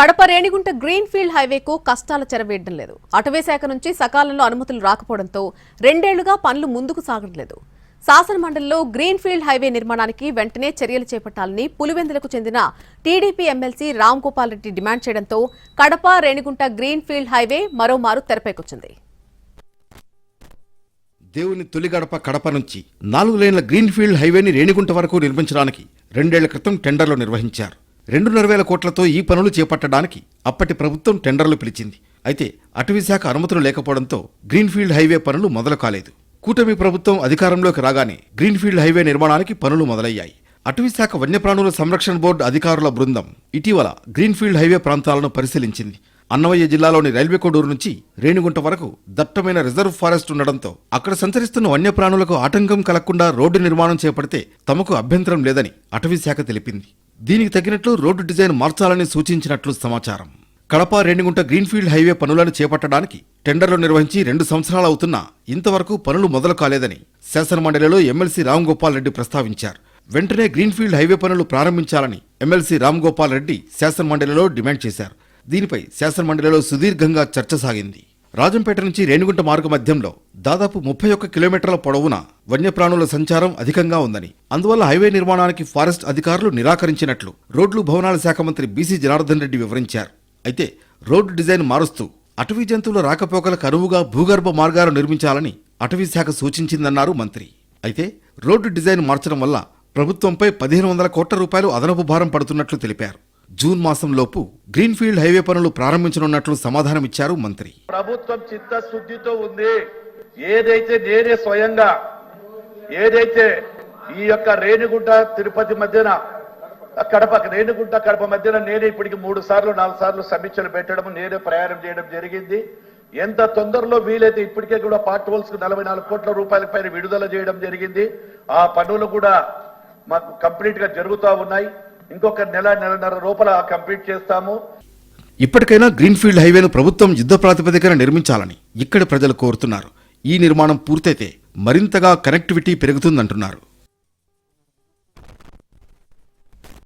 Kadapa Renigunta green field హైవేకు కష్టాల చెరవేయడం లేదు. అటవీ శాఖ నుంచి సకాలంలో అనుమతులు రాకపోవడంతో 2 ఏళ్లుగా పనులు ముందుకు సాగట్లేదు. శాసన మండలిలో గ్రీన్ ఫీల్డ్ హైవే నిర్మాణానికి వెంటనే చర్యలు చేపట్టాలని పులివెందులకు చెందిన TDP MLC Ram Gopal Reddy demand చేయడంతో Kadapa Renigunta green field highway మరోమారు తెరపైకొచ్చింది. దేవుని తొలి గడప కడప నుంచి 4 లేన్ల గ్రీన్ ఫీల్డ్ హైవేని రేణిగుంట వరకు నిర్మించడానికి 2 ఏళ్ల క్రితం టెండర్లు నిర్వహించారు. 2.5 కోట్లతో ఈ పనులు చేపట్టడానికి అప్పటి ప్రభుత్వం టెండర్లు పిలిచింది. అయితే అటవీ శాఖ అనుమతులు లేకపోవడంతో గ్రీన్ ఫీల్డ్ హైవే పనులు మొదలు కాలేదు. కూటమి ప్రభుత్వం అధికారంలోకి రాగానే గ్రీన్ ఫీల్డ్ హైవే నిర్మాణానికి పనులు మొదలయ్యాయి. అటవీ శాఖ వన్యప్రాణుల సంరక్షణ బోర్డు అధికారుల బృందం ఇటీవల గ్రీన్ ఫీల్డ్ హైవే ప్రాంతాలను పరిశీలించింది. అన్నమయ్య జిల్లాలోని రైల్వే కోడూరు నుంచి రేణిగుంట వరకు దట్టమైన రిజర్వ్ ఫారెస్ట్ ఉండడంతో అక్కడ సంచరిస్తున్న వన్యప్రాణులకు ఆటంకం కలగకుండా రోడ్డు నిర్మాణం చేపడితే తమకు అభ్యంతరం లేదని అటవీ శాఖ తెలిపింది. దీనికి తగినట్లు రోడ్డు డిజైన్ మార్చాలని సూచించినట్లు సమాచారం. కడప రేణిగుంట గ్రీన్ఫీల్డ్ హైవే పనులను చేపట్టడానికి టెండర్లు నిర్వహించి 2 సంవత్సరాలు అవుతున్నా ఇంతవరకు పనులు మొదలు కాలేదని శాసనమండలిలో ఎమ్మెల్సీ రామ్ గోపాల్ రెడ్డి ప్రస్తావించారు. వెంటనే గ్రీన్ఫీల్డ్ హైవే పనులు ప్రారంభించాలని ఎమ్మెల్సీ రామ్ గోపాల్ రెడ్డి శాసనమండలిలో డిమాండ్ చేశారు. దీనిపై శాసనమండలిలో సుదీర్ఘంగా చర్చ సాగింది. రాజంపేట నుంచి రేణిగుంట మార్గ మధ్యంలో దాదాపు 31 కిలోమీటర్ల పొడవున వన్యప్రాణుల సంచారం అధికంగా ఉందని, అందువల్ల హైవే నిర్మాణానికి ఫారెస్ట్ అధికారులు నిరాకరించినట్లు రోడ్లు భవనాల శాఖ మంత్రి బీసీ జనార్దన్ రెడ్డి వివరించారు. అయితే రోడ్డు డిజైన్ మారుస్తూ అటవీ జంతువుల రాకపోకలకు అనువుగా భూగర్భ మార్గాలు నిర్మించాలని అటవీ శాఖ సూచించిందన్నారు మంత్రి. అయితే రోడ్డు డిజైన్ మార్చడం వల్ల ప్రభుత్వంపై 1500 కోట్ల రూపాయలు అదనపు భారం పడుతున్నట్లు తెలిపారు. జూన్ మాసంలోపు గ్రీన్ఫీల్డ్ హైవే పనులు ప్రారంభించనున్నట్లు సమాధానమిచ్చారు మంత్రి. ప్రభుత్వం చిత్తశుద్ధితో ఉంది. ఏదైతే నేనే స్వయంగా ఈ యొక్క రేణిగుంట తిరుపతి మధ్యన రేణిగుంట కడప మధ్యన నేనే ఇప్పటికి 3 సార్లు 4 సార్లు సమీక్షలు పెట్టడం, నేనే ప్రయాణం చేయడం జరిగింది. ఎంత తొందరలో వీలైతే ఇప్పటికే కూడా పార్ట్ హోల్స్ కు 44 కోట్ల రూపాయల పైన విడుదల చేయడం జరిగింది. ఆ పనులు కూడా మాకు కంప్లీట్ గా జరుగుతూ ఉన్నాయి. ఇంకొక నెలన్నర లోపల కంప్లీట్ చేస్తాము. ఇప్పటికైనా గ్రీన్ఫీల్డ్ హైవేను ప్రభుత్వం యుద్ధ ప్రాతిపదికన నిర్మించాలని ఇక్కడి ప్రజలు కోరుతున్నారు. ఈ నిర్మాణం పూర్తయితే మరింతగా కనెక్టివిటీ పెరుగుతుందంటున్నారు.